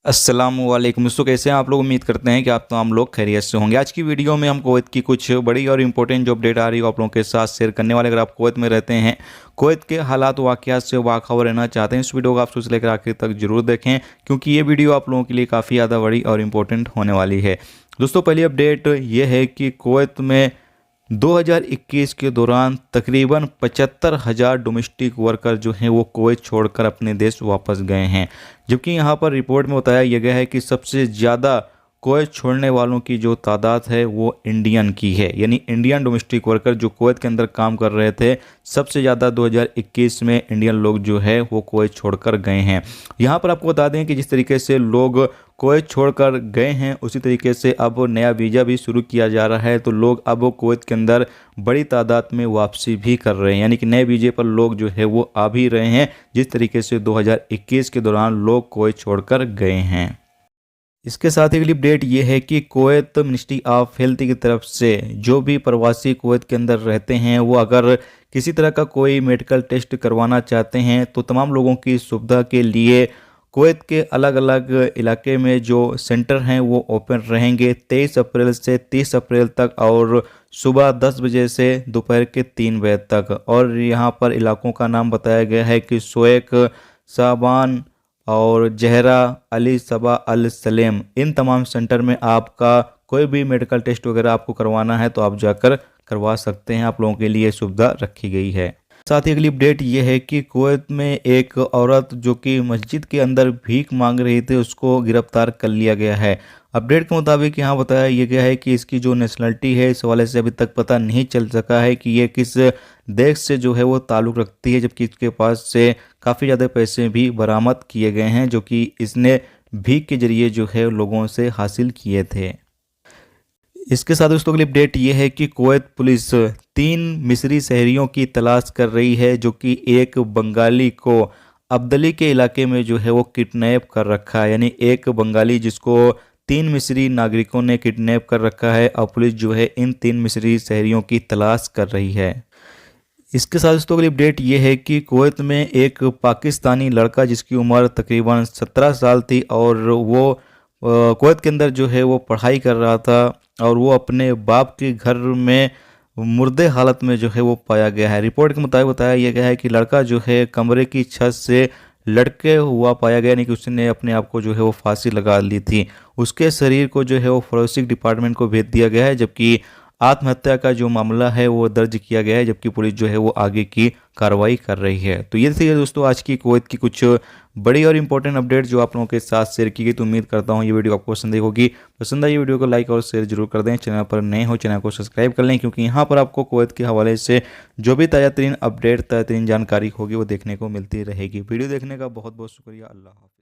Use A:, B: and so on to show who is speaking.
A: अस्सलामुअलैकुम दोस्तों, कैसे हैं आप लोग। उम्मीद करते हैं कि आप तमाम लोग खैरियत से होंगे। आज की वीडियो में हम कुवैत की कुछ बड़ी और इंपॉर्टेंट जो अपडेट आ रही है आप लोगों के साथ शेयर करने वाले। अगर आप कुवैत में रहते हैं, कुवैत के हालात वाक़यात से बाखबर रहना चाहते हैं, इस वीडियो को आप शुरू से लेकर आखिर तक जरूर देखें, क्योंकि ये वीडियो आप लोगों के लिए काफ़ी ज़्यादा बड़ी और इम्पोर्टेंट होने वाली है। दोस्तों, पहली अपडेट ये है कि कुवैत में 2021 के दौरान तकरीबन 75,000 डोमेस्टिक वर्कर जो हैं वो कुवैत छोड़कर अपने देश वापस गए हैं। जबकि यहाँ पर रिपोर्ट में बताया गया है कि सबसे ज़्यादा कुवैत छोड़ने वालों की जो तादाद है वो इंडियन की है, यानी इंडियन डोमेस्टिक वर्कर जो कुवैत के अंदर काम कर रहे थे, सबसे ज़्यादा 2021 में इंडियन लोग जो है वो कुवैत छोड़कर गए हैं। यहाँ पर आपको बता दें कि जिस तरीके से लोग कुवैत छोड़कर गए हैं, उसी तरीके से अब नया वीज़ा भी शुरू किया जा रहा है, तो लोग अब कुवैत के अंदर बड़ी तादाद में वापसी भी कर रहे हैं, यानी कि नए वीज़े पर लोग जो है वो आ भी रहे हैं, जिस तरीके से 2021 के दौरान लोग कुवैत छोड़कर गए हैं। इसके साथ ही अगली अपडेट ये है कि कुवैत मिनिस्ट्री ऑफ हेल्थ की तरफ से जो भी प्रवासी कुवैत के अंदर रहते हैं, वो अगर किसी तरह का कोई मेडिकल टेस्ट करवाना चाहते हैं तो तमाम लोगों की सुविधा के लिए कुवैत के अलग अलग इलाके में जो सेंटर हैं वो ओपन रहेंगे 23 अप्रैल से 30 अप्रैल तक, और सुबह 10 बजे से दोपहर के 3 बजे तक। और यहाँ पर इलाकों का नाम बताया गया है कि सोएक, साबान और जहरा, अली सबा, अल सलेम। इन तमाम सेंटर में आपका कोई भी मेडिकल टेस्ट वगैरह आपको करवाना है तो आप जाकर करवा सकते हैं, आप लोगों के लिए सुविधा रखी गई है। साथ ही अगली अपडेट ये है कि कुवैत में एक औरत जो कि मस्जिद के अंदर भीख मांग रही थी, उसको गिरफ्तार कर लिया गया है। अपडेट के मुताबिक यहाँ बताया ये गया है कि इसकी जो नेशनलिटी है, इस हवाले से अभी तक पता नहीं चल सका है कि ये किस देश से जो है वो ताल्लुक़ रखती है, जबकि इसके पास से काफ़ी ज़्यादा पैसे भी बरामद किए गए हैं, जो कि इसने भीख के जरिए जो है लोगों से हासिल किए थे। इसके साथ दोस्तों अगली अपडेट ये है कि कुवैत पुलिस 3 मिस्री शहरियों की तलाश कर रही है, जो कि एक बंगाली को अब्दली के इलाके में जो है वो किडनैप कर रखा है, यानी एक बंगाली जिसको 3 मिस्री नागरिकों ने किडनैप कर रखा है, और पुलिस जो है इन 3 मिस्री शहरियों की तलाश कर रही है। इसके साथ दोस्तों अगली अपडेट ये है कि कुवैत में एक पाकिस्तानी लड़का जिसकी उम्र तकरीबन 17 साल थी, और वो कुवैत के अंदर जो है वो पढ़ाई कर रहा था, और वो अपने बाप के घर में मुर्दे हालत में जो है वो पाया गया है। रिपोर्ट के मुताबिक बताया यह गया है कि लड़का जो है कमरे की छत से लटके हुआ पाया गया, यानी कि उसने अपने आप को जो है वो फांसी लगा ली थी। उसके शरीर को जो है वो फोरेंसिक डिपार्टमेंट को भेज दिया गया है, जबकि आत्महत्या का जो मामला है वो दर्ज किया गया है, जबकि पुलिस जो है वो आगे की कार्रवाई कर रही है। तो ये थी दोस्तों आज की कुवैत की कुछ बड़ी और इंपॉर्टेंट अपडेट जो आप लोगों के साथ शेयर की गई। तो उम्मीद करता हूँ ये वीडियो आपको पसंद आई होगी। पसंद आई वीडियो को लाइक और शेयर जरूर कर दें। चैनल पर नए हो चैनल को सब्सक्राइब कर लें, क्योंकि यहाँ पर आपको कुवैत के हवाले से जो भी ताज़ा तरीन अपडेट, ताज़ा तरीन जानकारी होगी वो देखने को मिलती रहेगी। वीडियो देखने का बहुत बहुत शुक्रिया। अल्लाह हाफ़िज़।